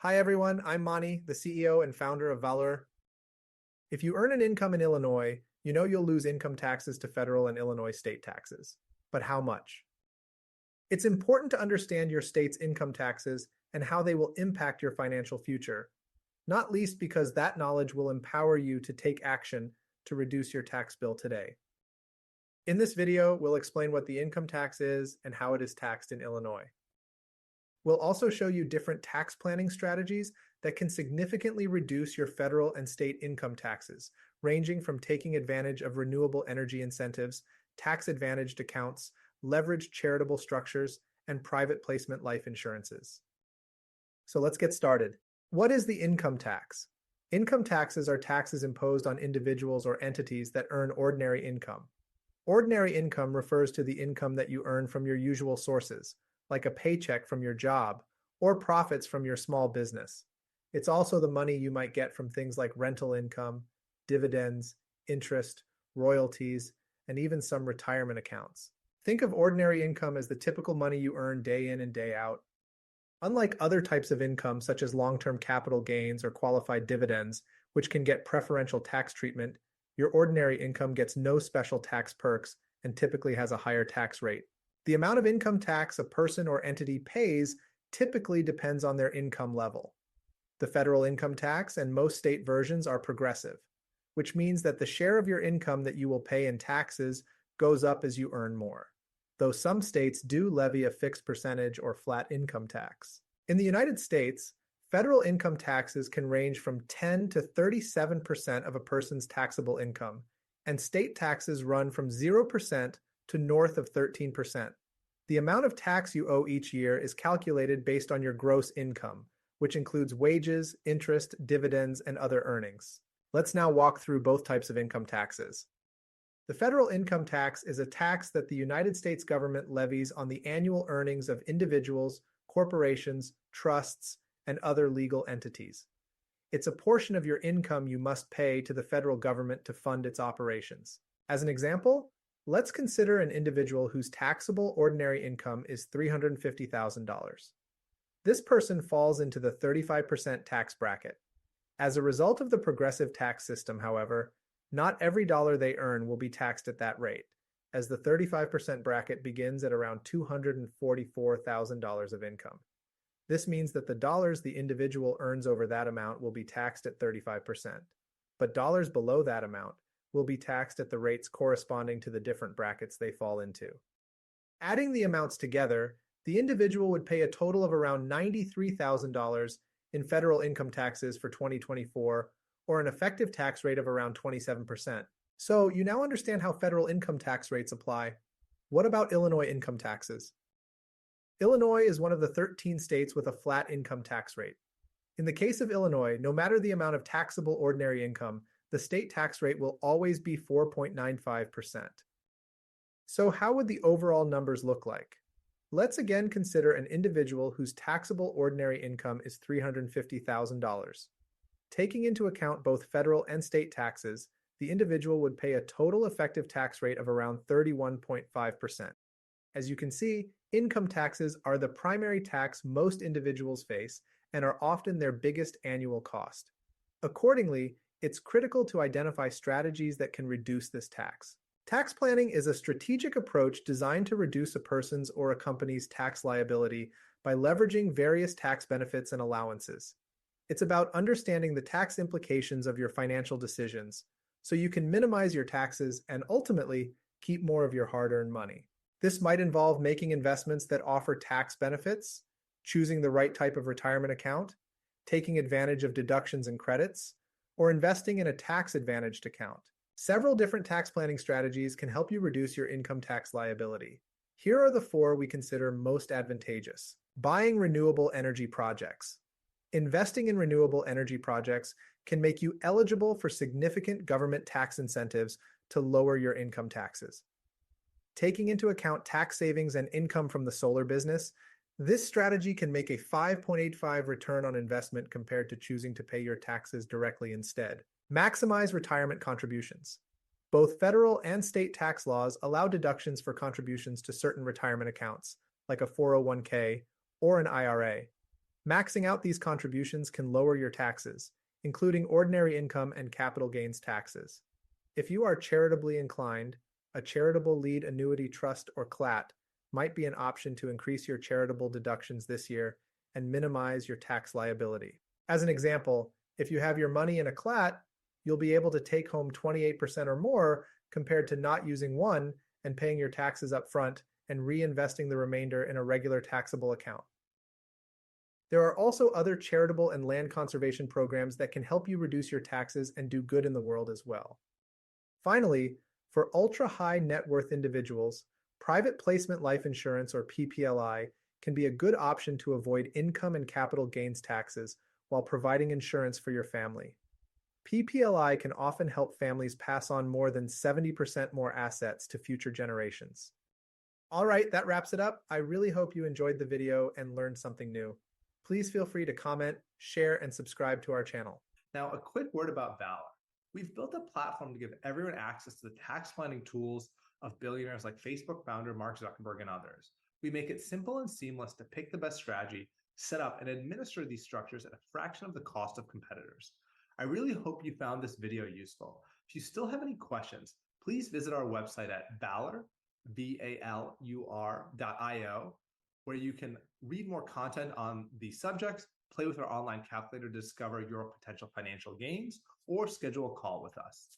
Hi everyone, I'm Mani, the CEO and founder of Valor. If you earn an income in Illinois, you know you'll lose income taxes to federal and Illinois state taxes. But how much? It's important to understand your state's income taxes and how they will impact your financial future, not least because that knowledge will empower you to take action to reduce your tax bill today. In this video, we'll explain what the income tax is and how it is taxed in Illinois. We'll also show you different tax planning strategies that can significantly reduce your federal and state income taxes, ranging from taking advantage of renewable energy incentives, tax-advantaged accounts, leveraged charitable structures, and private placement life insurances. So let's get started. What is the income tax? Income taxes are taxes imposed on individuals or entities that earn ordinary income. Ordinary income refers to the income that you earn from your usual sources, like a paycheck from your job or profits from your small business. It's also the money you might get from things like rental income, dividends, interest, royalties, and even some retirement accounts. Think of ordinary income as the typical money you earn day in and day out. Unlike other types of income, such as long-term capital gains or qualified dividends, which can get preferential tax treatment, your ordinary income gets no special tax perks and typically has a higher tax rate. The amount of income tax a person or entity pays typically depends on their income level. The federal income tax and most state versions are progressive, which means that the share of your income that you will pay in taxes goes up as you earn more, though some states do levy a fixed percentage or flat income tax. In the United States, federal income taxes can range from 10 to 37% of a person's taxable income, and state taxes run from 0% to north of 13%. The amount of tax you owe each year is calculated based on your gross income, which includes wages, interest, dividends, and other earnings. Let's now walk through both types of income taxes. The federal income tax is a tax that the United States government levies on the annual earnings of individuals, corporations, trusts, and other legal entities. It's a portion of your income you must pay to the federal government to fund its operations. As an example, let's consider an individual whose taxable ordinary income is $350,000. This person falls into the 35% tax bracket. As a result of the progressive tax system, however, not every dollar they earn will be taxed at that rate, as the 35% bracket begins at around $244,000 of income. This means that the dollars the individual earns over that amount will be taxed at 35%, but dollars below that amount will be taxed at the rates corresponding to the different brackets they fall into. Adding the amounts together, the individual would pay a total of around $93,000 in federal income taxes for 2024, or an effective tax rate of around 27%. So you now understand how federal income tax rates apply. What about Illinois income taxes? Illinois is one of the 13 states with a flat income tax rate. In the case of Illinois, no matter the amount of taxable ordinary income, the state tax rate will always be 4.95%. So how would the overall numbers look like? Let's again consider an individual whose taxable ordinary income is $350,000. Taking into account both federal and state taxes, the individual would pay a total effective tax rate of around 31.5%. As you can see, income taxes are the primary tax most individuals face and are often their biggest annual cost. Accordingly, it's critical to identify strategies that can reduce this tax. Tax planning is a strategic approach designed to reduce a person's or a company's tax liability by leveraging various tax benefits and allowances. It's about understanding the tax implications of your financial decisions, so you can minimize your taxes and ultimately keep more of your hard-earned money. This might involve making investments that offer tax benefits, choosing the right type of retirement account, taking advantage of deductions and credits, or investing in a tax-advantaged account. Several different tax planning strategies can help you reduce your income tax liability. Here are the 4 we consider most advantageous. Buying renewable energy projects. Investing in renewable energy projects can make you eligible for significant government tax incentives to lower your income taxes. Taking into account tax savings and income from the solar business, this strategy can make a 5.85 return on investment compared to choosing to pay your taxes directly instead. Maximize retirement contributions. Both federal and state tax laws allow deductions for contributions to certain retirement accounts, like a 401k or an IRA. Maxing out these contributions can lower your taxes, including ordinary income and capital gains taxes. If you are charitably inclined, a charitable lead annuity trust or CLAT might be an option to increase your charitable deductions this year and minimize your tax liability. As an example, if you have your money in a CLAT, you'll be able to take home 28% or more compared to not using one and paying your taxes up front and reinvesting the remainder in a regular taxable account. There are also other charitable and land conservation programs that can help you reduce your taxes and do good in the world as well. Finally, for ultra-high net worth individuals, private placement life insurance or PPLI can be a good option to avoid income and capital gains taxes while providing insurance for your family. PPLI can often help families pass on more than 70% more assets to future generations. All right, that wraps it up. I really hope you enjoyed the video and learned something new. Please feel free to comment, share, and subscribe to our channel. Now, a quick word about Valor. We've built a platform to give everyone access to the tax planning tools of billionaires like Facebook founder Mark Zuckerberg and others. We make it simple and seamless to pick the best strategy, set up, and administer these structures at a fraction of the cost of competitors. I really hope you found this video useful. If you still have any questions, please visit our website at Valur, VALUR.io, where you can read more content on these subjects, play with our online calculator to discover your potential financial gains, or schedule a call with us.